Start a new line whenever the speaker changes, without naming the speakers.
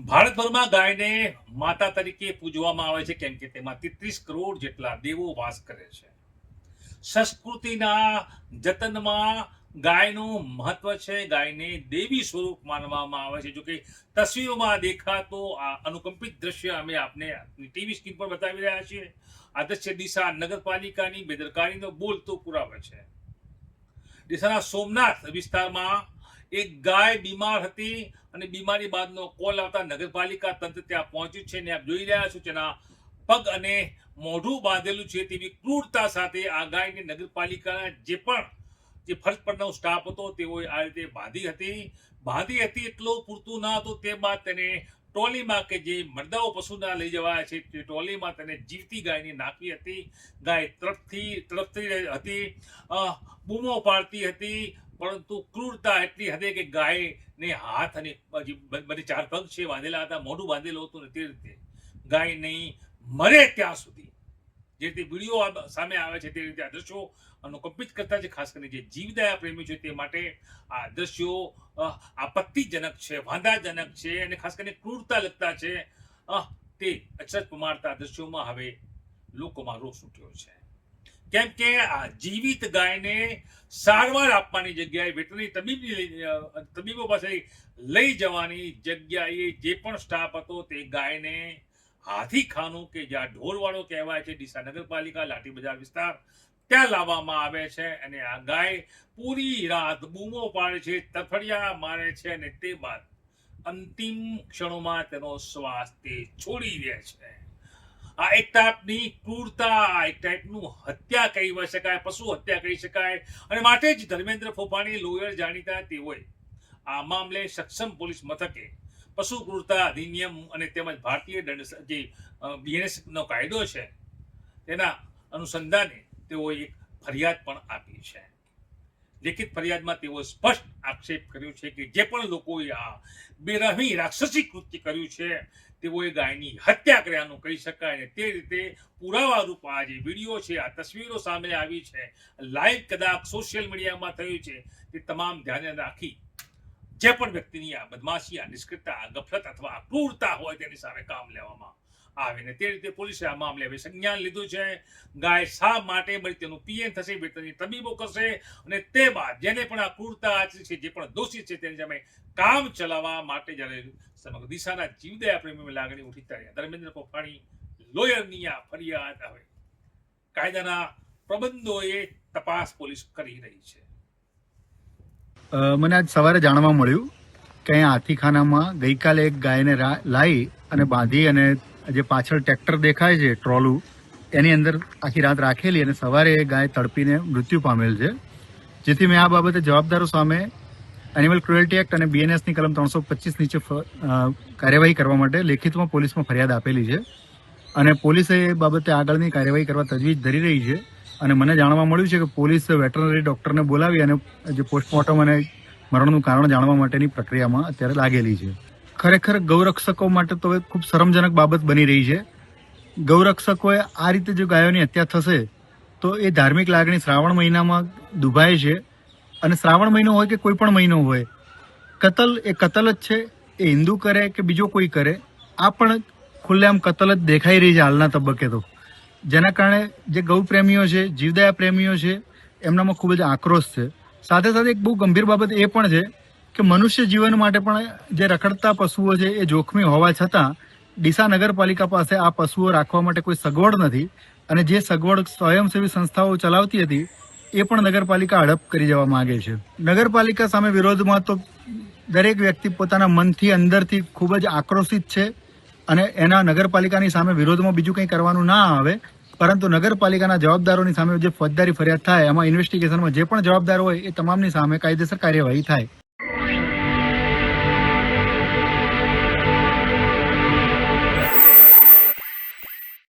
ભારતભરમાં ગાયને માતા તરીકે પૂજવામાં આવે છે, કેમ કે તેમાં 33 કરોડ જેટલા દેવો વાસ કરે છે. સંસ્કૃતિના જતનમાં ગાયનું મહત્વ છે. ગાયને દેવી સ્વરૂપ માનવામાં આવે છે. જો કે તસવીરોમાં દેખાતો આ અનુકંપિત દ્રશ્ય અમે આપને ટીવી સ્ક્રીન પર બતાવી રહ્યા છીએ. આ દ્રશ્ય ડીસા નગરપાલિકાની બેદરકારીનો બોલતો પુરાવો છે. ડીસાના સોમનાથ વિસ્તારમાં એક ગાય બીમાર હતી અને બીમારી બાદનો કોલ આવતા નગરપાલિકા તંત્ર ત્યાં પહોંચ્યું છે અને આપ જોઈ રહ્યા છો તેના પગ અને મોઢું બાંધેલું છે. તેવી ક્રૂરતા સાથે આ ગાયને નગરપાલિકાના જે ફરજ પરનો સ્ટાફ હતો તેઓએ આ રીતે બાંધી હતી. એટલું પૂરતું ન હતું. તે બાદ તેને ટ્રોલીમાં કે જે મરદાઓ પશુના લઈ જવાયા છે તે ટ્રોલીમાં તેને જીવતી ગાયને નાખી હતી. ગાય તડપતી હતી, બૂમો પાડતી હતી, પરંતુ ક્રૂરતા એટલી હદે કે ગાયને હાથ અને બધી 4 પગ છે બાંધેલા હતા, મોઢું બાંધેલું હતું ને તે રીતે ગાય નહીં મરે ત્યાં સુધી જે રીતે વિડીયો સામે આવે છે તે રીતે આ દ્રશ્યો અનુકંપિત કરતા છે. ખાસ કરીને જે જીવદયા પ્રેમી છે તે માટે આ દ્રશ્યો આપત્તિજનક છે, વાંધાજનક છે અને ખાસ કરીને ક્રૂરતા લગતા છે. તે અચરજ પમાડતા દ્રશ્યોમાં હવે લોકોમાં રોષ ઉઠ્યો છે, કેમ કે આ જીવિત ગાયને સારવાર આપવાની જગ્યાએ વેટરનરી તબીબો પાસે લઈ જવાની જગ્યાએ જે પણ સ્ટાફ હતો તે ગાયને હાથીખાનું કે જ્યાં ઢોરવાળો કહેવાય છે, ડીસા નગરપાલિકા લાઠી બજાર વિસ્તાર, ત્યાં લાવવામાં આવે છે. અને આ ગાય પૂરી રાત બૂમો પાડે છે, તફડિયા મારે છે અને તે બાદ અંતિમ ક્ષણોમાં તેનો શ્વાસ તે છોડી દે છે. આ એક ટાઈપની ક્રૂરતા, એક ટાઈપનું હત્યા કહી શકાય, પશુ હત્યા કહી શકાય. અને માટે જ ધર્મેન્દ્ર ફોફાણી લોયર જાણીતા તેઓએ આ મામલે સક્ષમ પોલીસ મથકે પશુ ક્રૂરતા અધિનિયમ અને તેમજ ભારતીય દંડ જે BNS નો કાયદો છે તેના અનુસંધાને તેઓએ એક ફરિયાદ પણ આપી છે. લેખિત ફરિયાદમાં તેઓ સ્પષ્ટ આક્ષેપ કર્યો છે કે જે પણ લોકોએ આ બેરહમી રાક્ષસી કૃત્ય કર્યું છે તેઓએ ગાયની હત્યા કર્યાનું કહી શકાય. અને તે રીતે પુરાવા રૂપ આ જે વિડીયો છે, આ તસવીરો સામે આવી છે, લાઈવ કદાચ સોશિયલ મીડિયામાં થયું છે, તે તમામ ધ્યાને રાખી જે પણ વ્યક્તિની આ બદમાશી, આ નિષ્ક્રિયતા, આ ગફલત અથવા આ ક્રૂરતા હોય તેની સામે કામ લેવામાં આવે ને તે રીતે પોલીસે આ મામલે હવે સંજ્ઞાન લીધું છે. ગાય શા માટે મળી તેનું પીએમ થશે, વેટરનરી તબીબો કરશે અને તે બાદ જેને પણ આ ક્રૂરતા આચરી છે, જે પણ દોષિત છે તેની સામે કામ ચલાવવા માટે જ્યારે સમગ્ર દિશાના જીવદયા પ્રેમીઓની લાગણી ઉઠી ત્યારે ધર્મેન્દ્ર ફોફાણી લોયરની આ ફરિયાદ હવે કાયદાના પ્રબંધોએ તપાસ પોલીસ કરી રહી છે.
મને આજ સવારે જાણવા મળ્યું કે અહીંયા હાથીખાનામાં ગઈકાલે એક ગાયને લાવી અને બાંધી અને જે પાછળ ટ્રેક્ટર દેખાય છે ટ્રોલું એની અંદર આખી રાત રાખેલી અને સવારે એ ગાય તડપીને મૃત્યુ પામેલ છે. જેથી મેં આ બાબતે જવાબદારો સામે એનિમલ ક્રુએલ્ટી એક્ટ અને BNS ની કલમ 325 નીચે કાર્યવાહી કરવા માટે લેખિતમાં પોલીસમાં ફરિયાદ આપેલી છે અને પોલીસે એ બાબતે આગળની કાર્યવાહી કરવા તજવીજ ધરી રહી છે. અને મને જાણવા મળ્યું છે કે પોલીસ વેટરનરી ડોક્ટરને બોલાવી અને જે પોસ્ટમોર્ટમ અને મરણનું કારણ જાણવા માટેની પ્રક્રિયામાં અત્યારે લાગેલી છે. ખરેખર ગૌરક્ષકો માટે તો ખૂબ શરમજનક બાબત બની રહી છે. ગૌરક્ષકોએ આ રીતે જો ગાયોની હત્યા થશે તો એ ધાર્મિક લાગણી શ્રાવણ મહિનામાં દુભાય છે. અને શ્રાવણ મહિનો હોય કે કોઈ પણ મહિનો હોય, કતલ એ કતલ જ છે. એ હિન્દુ કરે કે બીજો કોઈ કરે, આ પણ ખુલ્લેઆમ કતલ જ દેખાઈ રહી છે હાલના તબક્કે તો. જેના કારણે જે ગૌ પ્રેમીઓ છે, જીવદયા પ્રેમીઓ છે, એમનામાં ખૂબ જ આક્રોશ છે. સાથે સાથે એક બહુ ગંભીર બાબત એ પણ છે કે મનુષ્ય જીવન માટે પણ જે રખડતા પશુઓ છે એ જોખમી હોવા છતાં ડીસા નગરપાલિકા પાસે આ પશુઓ રાખવા માટે કોઈ સગવડ નથી. અને જે સગવડ સ્વયંસેવી સંસ્થાઓ ચલાવતી હતી એ પણ નગરપાલિકા હડપ કરી જવા માંગે છે. નગરપાલિકા સામે વિરોધમાં તો દરેક વ્યક્તિ પોતાના મનથી અંદરથી ખૂબ જ આક્રોશિત છે અને એના નગરપાલિકાની સામે વિરોધમાં બીજું કંઈ કરવાનું ના આવે, પરંતુ નગરપાલિકાના જવાબદારોની સામે જે ફોજદારી ફરિયાદ થાય એમાં ઇન્વેસ્ટિગેશનમાં જે પણ જવાબદાર હોય એ તમામની સામે કાયદેસર કાર્યવાહી થાય.